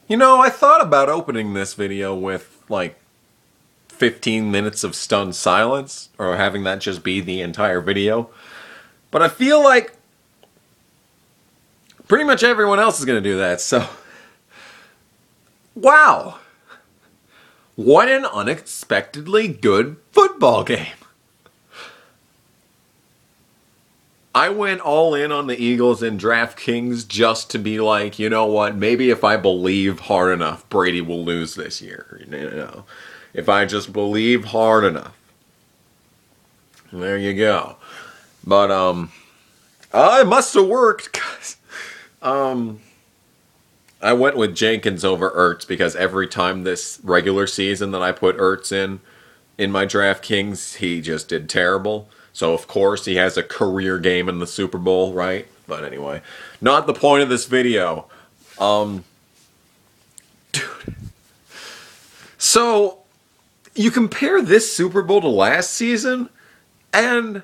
You know, I thought about opening this video with, like, 15 minutes of stunned silence, or having that just be the entire video. But I feel like pretty much everyone else is going to do that, so... Wow! What an unexpectedly good football game! I went all in on the Eagles in DraftKings just to be like, you know what, maybe if I believe hard enough, Brady will lose this year. You know, if I just believe hard enough. There you go. But, it must have worked, 'cause, I went with Jenkins over Ertz because every time this regular season that I put Ertz in my DraftKings, he just did terrible. So, of course, he has a career game in the Super Bowl, right? But anyway, not the point of this video. Dude. So, you compare this Super Bowl to last season, and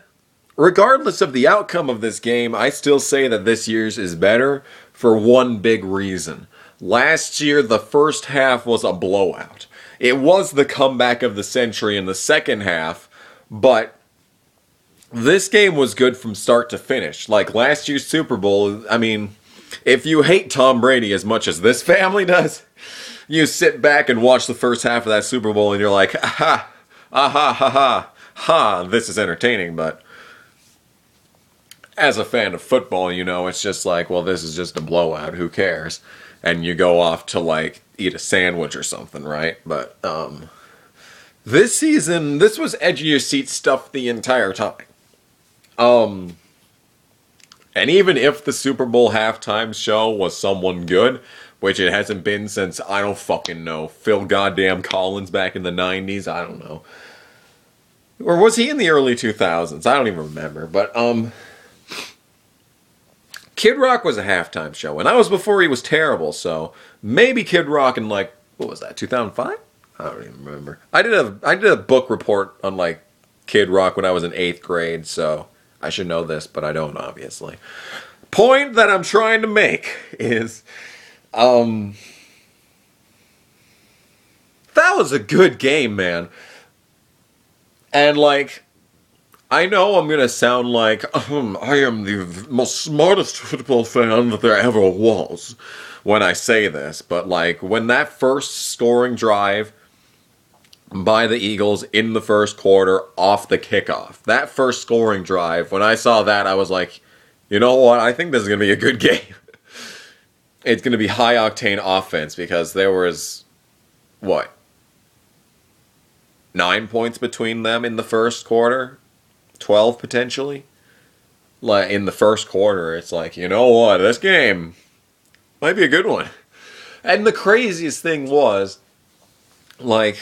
regardless of the outcome of this game, I still say that this year's is better for one big reason. Last year, the first half was a blowout. It was the comeback of the century in the second half, but this game was good from start to finish. Like last year's Super Bowl, I mean, if you hate Tom Brady as much as this family does, you sit back and watch the first half of that Super Bowl and you're like, aha, aha, ha, ha, ha, this is entertaining, but as a fan of football, you know, it's just like, well, this is just a blowout, who cares? And you go off to, like, eat a sandwich or something, right? But, this season, this was edge-of-your-seat stuff the entire time. And even if the Super Bowl halftime show was someone good, which it hasn't been since, I don't fucking know, Phil goddamn Collins back in the 90s, I don't know. Or was he in the early 2000s? I don't even remember, but, Kid Rock was a halftime show, and that was before he was terrible, so maybe Kid Rock in, like, what was that, 2005? I don't even remember. I did a book report on, like, Kid Rock when I was in 8th grade, so I should know this, but I don't, obviously. Point that I'm trying to make is, that was a good game, man. And, like, I know I'm gonna sound like, I am the most smartest football fan that there ever was when I say this, but, like, when that first scoring drive by the Eagles in the first quarter off the kickoff. That first scoring drive, when I saw that, I was like, you know what, I think this is going to be a good game. It's going to be high-octane offense because there was, what, 9 points between them in the first quarter? 12, potentially? Like, in the first quarter, it's like, you know what, this game might be a good one. And the craziest thing was, like,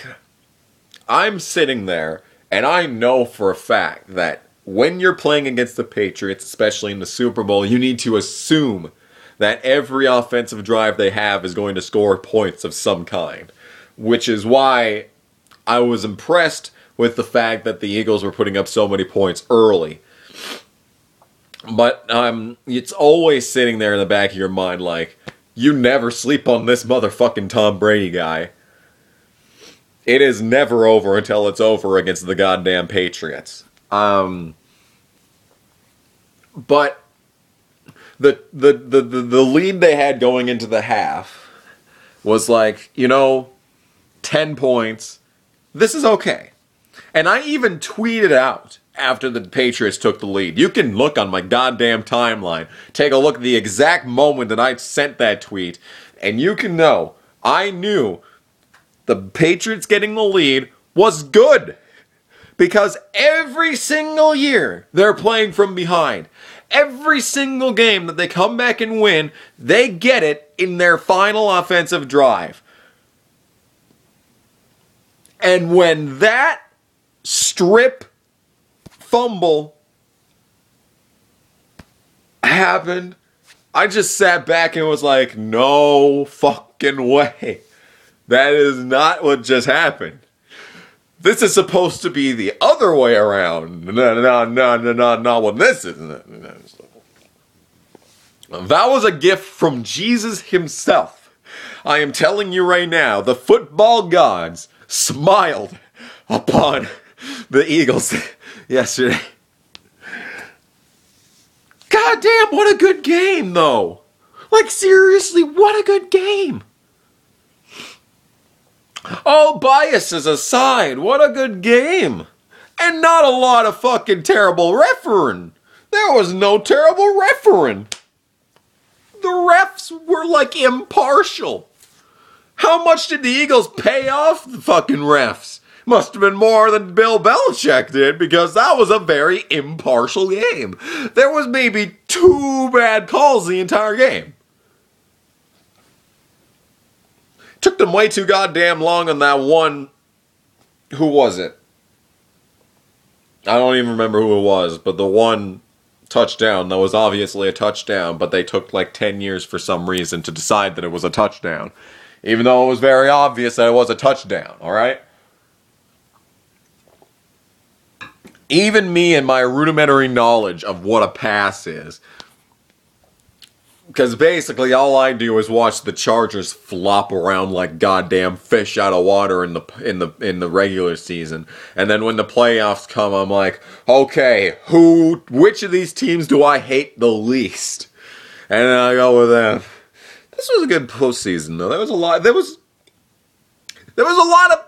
I'm sitting there, and I know for a fact that when you're playing against the Patriots, especially in the Super Bowl, you need to assume that every offensive drive they have is going to score points of some kind. Which is why I was impressed with the fact that the Eagles were putting up so many points early. But it's always sitting there in the back of your mind like, you never sleep on this motherfucking Tom Brady guy. It is never over until it's over against the goddamn Patriots. But the lead they had going into the half was like, you know, 10 points. This is okay. And I even tweeted out after the Patriots took the lead. You can look on my goddamn timeline. Take a look at the exact moment that I sent that tweet. And you can know, I knew the Patriots getting the lead was good. Because every single year they're playing from behind. Every single game that they come back and win, they get it in their final offensive drive. And when that strip fumble happened, I just sat back and was like, no fucking way. That is not what just happened. This is supposed to be the other way around. No, well, this isn't. That was a gift from Jesus himself. I am telling you right now, the football gods smiled upon the Eagles yesterday. God damn, what a good game, though. Like, seriously, what a good game. All biases aside, what a good game. And not a lot of fucking terrible refereeing. There was no terrible refereeing. The refs were, like, impartial. How much did the Eagles pay off the fucking refs? Must have been more than Bill Belichick did, because that was a very impartial game. There was maybe 2 bad calls the entire game. Took them way too goddamn long on that one. Who was it? I don't even remember who it was, but the one touchdown that was obviously a touchdown, but they took like 10 years for some reason to decide that it was a touchdown. Even though it was very obvious that it was a touchdown, alright? Even me and my rudimentary knowledge of what a pass is, because basically all I do is watch the Chargers flop around like goddamn fish out of water in the regular season, and then when the playoffs come, I'm like, okay, which of these teams do I hate the least? And then I go with them. This was a good postseason though. There was a lot of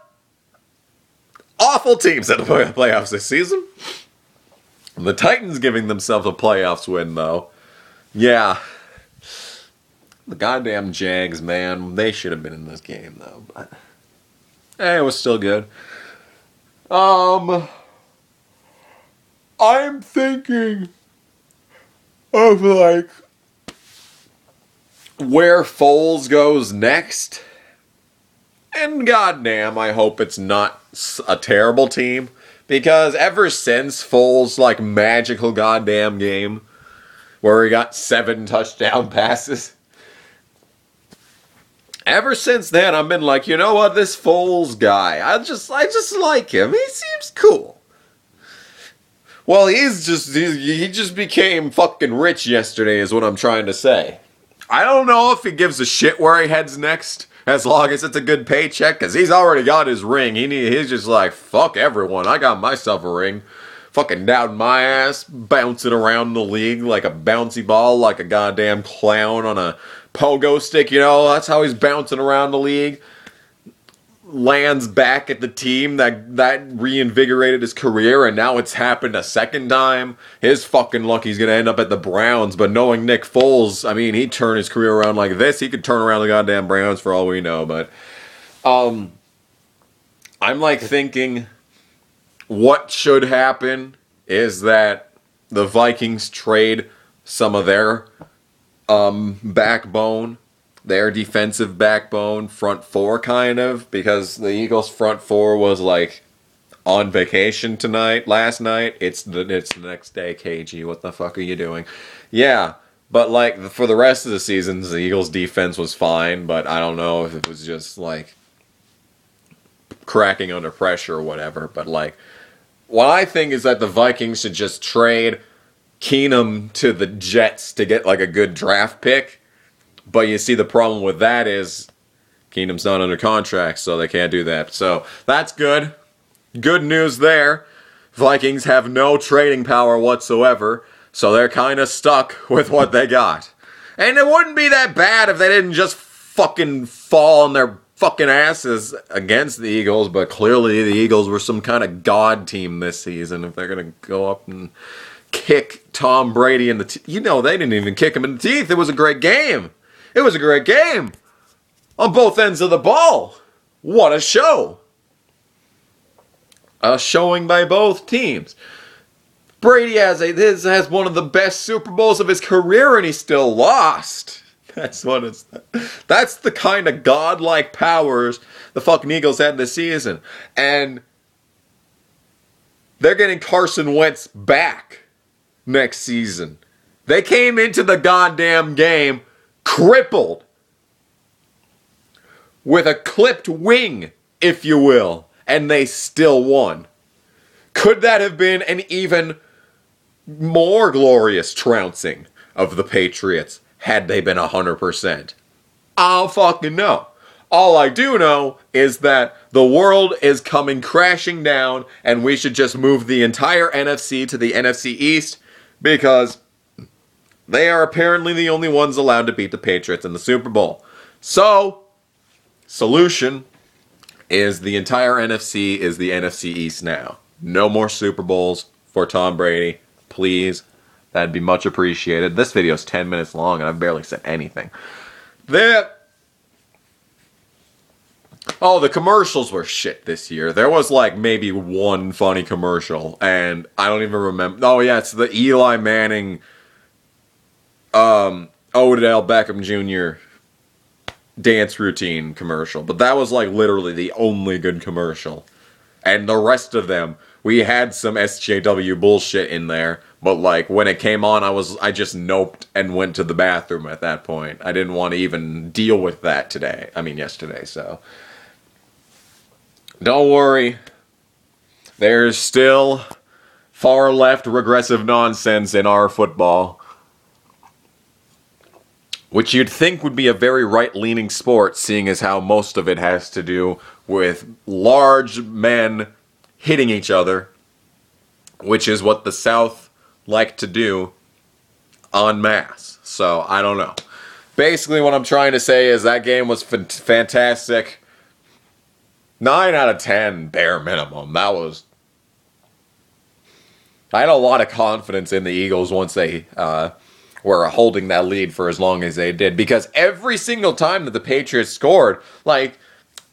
awful teams in the playoffs this season. The Titans giving themselves a playoffs win though. Yeah. The goddamn Jags, man, they should have been in this game, though. But it was still good. I'm thinking of, like, where Foles goes next. And goddamn, I hope it's not a terrible team. Because ever since Foles' like magical goddamn game where he got 7 touchdown passes, ever since then I've been like, you know what, this Foles guy, I just like him. He seems cool. Well, he just became fucking rich yesterday is what I'm trying to say. I don't know if he gives a shit where he heads next, as long as it's a good paycheck, because he's already got his ring. He's just like, fuck everyone, I got myself a ring. Fucking down my ass, bouncing around the league like a bouncy ball, like a goddamn clown on a pogo stick, you know? That's how he's bouncing around the league. Lands back at the team that reinvigorated his career, and now it's happened a second time. His fucking luck he's gonna end up at the Browns, but knowing Nick Foles, I mean, he'd turn his career around like this. He could turn around the goddamn Browns for all we know, but I'm like thinking what should happen is that the Vikings trade some of their backbone, their defensive backbone, front four kind of, because the Eagles' front four was like on vacation last night. It's the next day, KG. What the fuck are you doing? Yeah, but like for the rest of the seasons, the Eagles' defense was fine, but I don't know if it was just like cracking under pressure or whatever. But like, what I think is that the Vikings should just trade Keenum to the Jets to get like a good draft pick. But you see, the problem with that is Keenum's not under contract, so they can't do that. So that's good. Good news there. Vikings have no trading power whatsoever, so they're kind of stuck with what they got. And it wouldn't be that bad if they didn't just fucking fall on their fucking asses against the Eagles, but clearly the Eagles were some kind of god team this season if they're going to go up and kick Tom Brady in the teeth. You know, they didn't even kick him in the teeth. It was a great game. It was a great game on both ends of the ball. What a show. A showing by both teams. Brady has one of the best Super Bowls of his career, and he still lost. That's the kind of godlike powers the fucking Eagles had this season. And they're getting Carson Wentz back next season. They came into the goddamn game crippled, with a clipped wing, if you will, and they still won. Could that have been an even more glorious trouncing of the Patriots had they been 100%? I don't fucking know. All I do know is that the world is coming crashing down and we should just move the entire NFC to the NFC East because they are apparently the only ones allowed to beat the Patriots in the Super Bowl. So, solution is the entire NFC is the NFC East now. No more Super Bowls for Tom Brady. Please. That'd be much appreciated. This video is 10 minutes long and I've barely said anything. The commercials were shit this year. There was like maybe one funny commercial and I don't even remember. Oh yeah, it's the Eli Manning Odell Beckham Jr. dance routine commercial. But that was like literally the only good commercial. And the rest of them, we had some SJW bullshit in there, but like when it came on, I just noped and went to the bathroom at that point. I didn't want to even deal with that yesterday, so. Don't worry. There's still far left regressive nonsense in our football. Which you'd think would be a very right-leaning sport, seeing as how most of it has to do with large men hitting each other, which is what the South like to do en masse. So, I don't know. Basically, what I'm trying to say is that game was fantastic. 9 out of 10, bare minimum. I had a lot of confidence in the Eagles once they were holding that lead for as long as they did. Because every single time that the Patriots scored, like,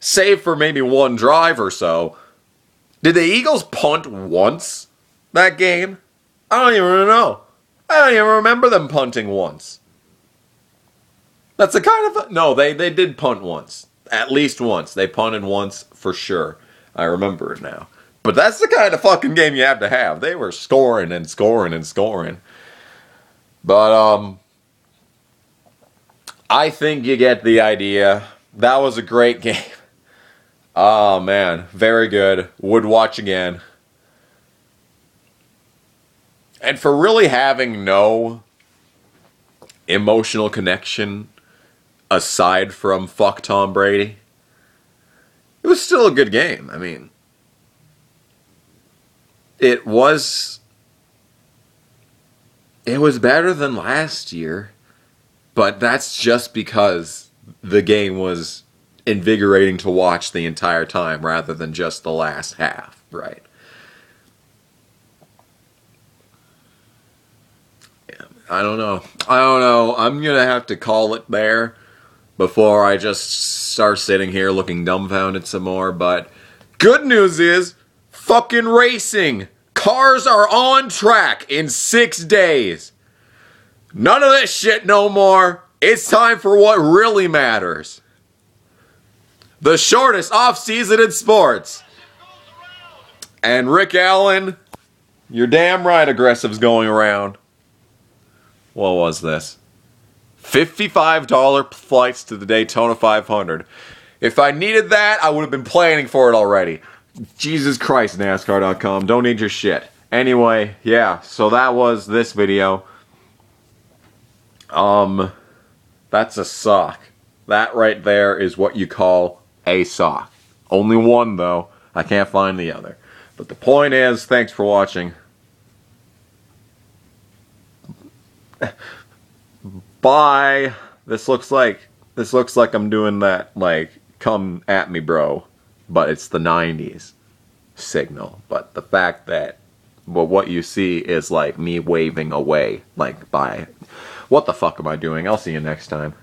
save for maybe one drive or so, did the Eagles punt once that game? I don't even know. I don't even remember them punting once. That's the kind of... No, they did punt once. At least once. They punted once for sure. I remember it now. But that's the kind of fucking game you have to have. They were scoring and scoring and scoring. But, I think you get the idea. That was a great game. Oh, man. Very good. Would watch again. And for really having no emotional connection aside from fuck Tom Brady, it was still a good game. I mean, it was better than last year, but that's just because the game was invigorating to watch the entire time rather than just the last half, right? Yeah, I don't know. I'm gonna have to call it there before I just start sitting here looking dumbfounded some more, but good news is, fucking racing! Cars are on track in 6 days! None of this shit no more! It's time for what really matters. The shortest off-season in sports. And Rick Allen, you're damn right aggressive's going around. What was this? $55 flights to the Daytona 500. If I needed that, I would have been planning for it already. Jesus Christ, NASCAR.com. Don't need your shit. Anyway, yeah, so that was this video. That's a sock. That right there is what you call a sock. Only one, though. I can't find the other. But the point is, thanks for watching. Bye. This looks like I'm doing that, like, come at me, bro. But it's the 90s signal. But the fact that, well, what you see is, like, me waving away, like, bye. What the fuck am I doing? I'll see you next time.